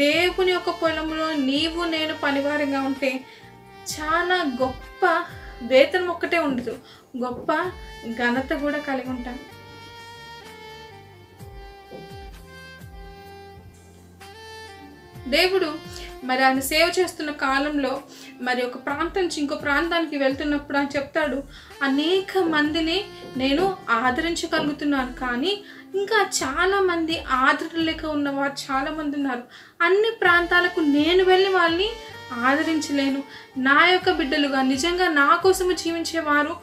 దేవుని యొక్క పొలంలో నీవు నేను పనివారంగా ఉంటే చాలా గొప్ప వేతనం ఒక్కటే ఉండదు, గొప్ప ఘనత కూడా కలిగి ఉంటాం. దేవుడు మరి ఆయన సేవ చేస్తున్న కాలంలో మరి ఒక ప్రాంతం నుంచి ఇంకో ప్రాంతానికి వెళ్తున్నప్పుడు ఆయన చెప్తాడు, అనేక మందిని నేను ఆదరించగలుగుతున్నాను, కానీ ఇంకా చాలామంది ఆదరణ లేక ఉన్నవారు చాలామంది ఉన్నారు. అన్ని ప్రాంతాలకు నేను వెళ్ళి వాళ్ళని ఆదరించలేను. నా యొక్క బిడ్డలుగా నిజంగా నా కోసము జీవించేవారు,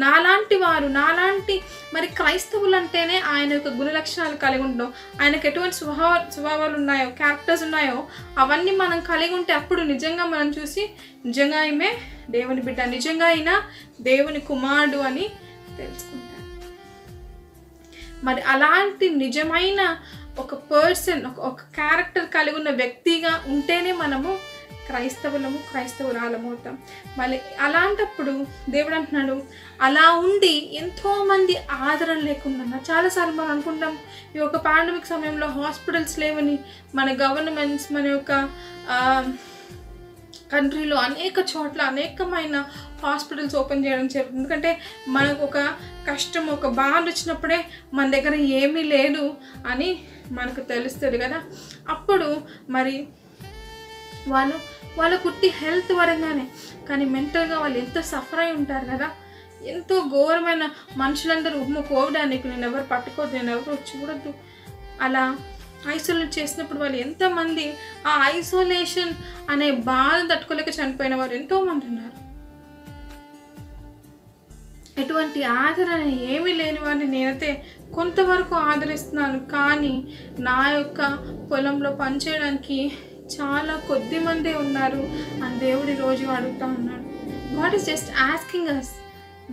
నాలాంటి మరి క్రైస్తవులు అంటేనే ఆయన యొక్క గుణ లక్షణాలు కలిగి ఉండడం, ఆయనకు ఎటువంటి స్వభావాలు ఉన్నాయో, క్యారెక్టర్స్ ఉన్నాయో అవన్నీ మనం కలిగి ఉంటే అప్పుడు నిజంగా మనం చూసి నిజంగా ఈమె దేవుని బిడ్డ, నిజంగా అయిన దేవుని కుమారుడు అని తెలుసుకుంటాం. మరి అలాంటి నిజమైన ఒక పర్సన్, ఒక క్యారెక్టర్ కలిగి ఉన్న వ్యక్తిగా ఉంటేనే మనము క్రైస్తవురాలము అవుతాం. మళ్ళీ అలాంటప్పుడు దేవుడు అంటున్నాడు, అలా ఉండి ఎంతోమంది ఆదరణ లేకుండా, చాలాసార్లు మనం అనుకుంటాం ఈ యొక్క పాండమిక్ సమయంలో హాస్పిటల్స్ లేవని, మన గవర్నమెంట్స్ మన యొక్క కంట్రీలో అనేక చోట్ల అనేకమైన హాస్పిటల్స్ ఓపెన్ చేయడం జరుగుతుంది. ఎందుకంటే మనకు ఒక కష్టం, ఒక బాధ వచ్చినప్పుడే మన దగ్గర ఏమీ లేదు అని మనకు తెలుస్తుంది కదా. అప్పుడు మరి వాళ్ళ కుట్టి హెల్త్ పరంగానే, కానీ మెంటల్గా వాళ్ళు ఎంత సఫర్ అయి ఉంటారు కదా. ఎంతో ఘోరమైన మనుషులందరూ కోవిడ్ నీకు నేను ఎవరు పట్టుకోవద్దు, నేను ఎవరు చూడొద్దు అలా ఐసోలేట్ చేసినప్పుడు వాళ్ళు ఎంతమంది ఆ ఐసోలేషన్ అనే బాధ తట్టుకోలేక చనిపోయిన వారు ఎంతోమంది ఉన్నారు. ఎటువంటి ఆదరణ ఏమీ లేని వారిని నేనైతే కొంతవరకు ఆదరిస్తున్నాను, కానీ నా యొక్క పొలంలో పనిచేయడానికి చాలా కొద్ది మందే ఉన్నారు అని దేవుడి రోజు అడుగుతూ ఉన్నాడు. God is just asking us,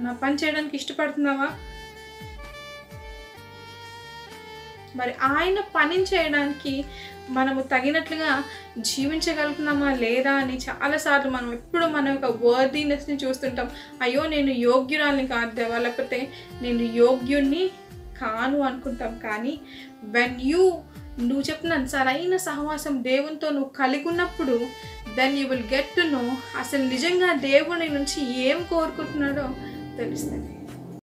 నా పని చేయడానికి ఇష్టపడుతున్నావా? మరి ఆయన పని చేయడానికి మనము తగినట్లుగా జీవించగలుగుతున్నామా లేదా అని చాలాసార్లు మనం ఎప్పుడు మన యొక్క వర్దీనెస్ని చూస్తుంటాం. అయ్యో నేను యోగ్యురాలని కాదు దేవా, లేకపోతే నేను యోగ్యుణ్ణి కాను అనుకుంటాం. కానీ నువ్వు చెప్పిన సరైన సహవాసం దేవునితో నువ్వు కలిగి ఉన్నప్పుడు then you will get to know అసలు నిజంగా దేవుని నుంచి ఏం కోరుకుంటున్నాడో తెలుస్తుంది.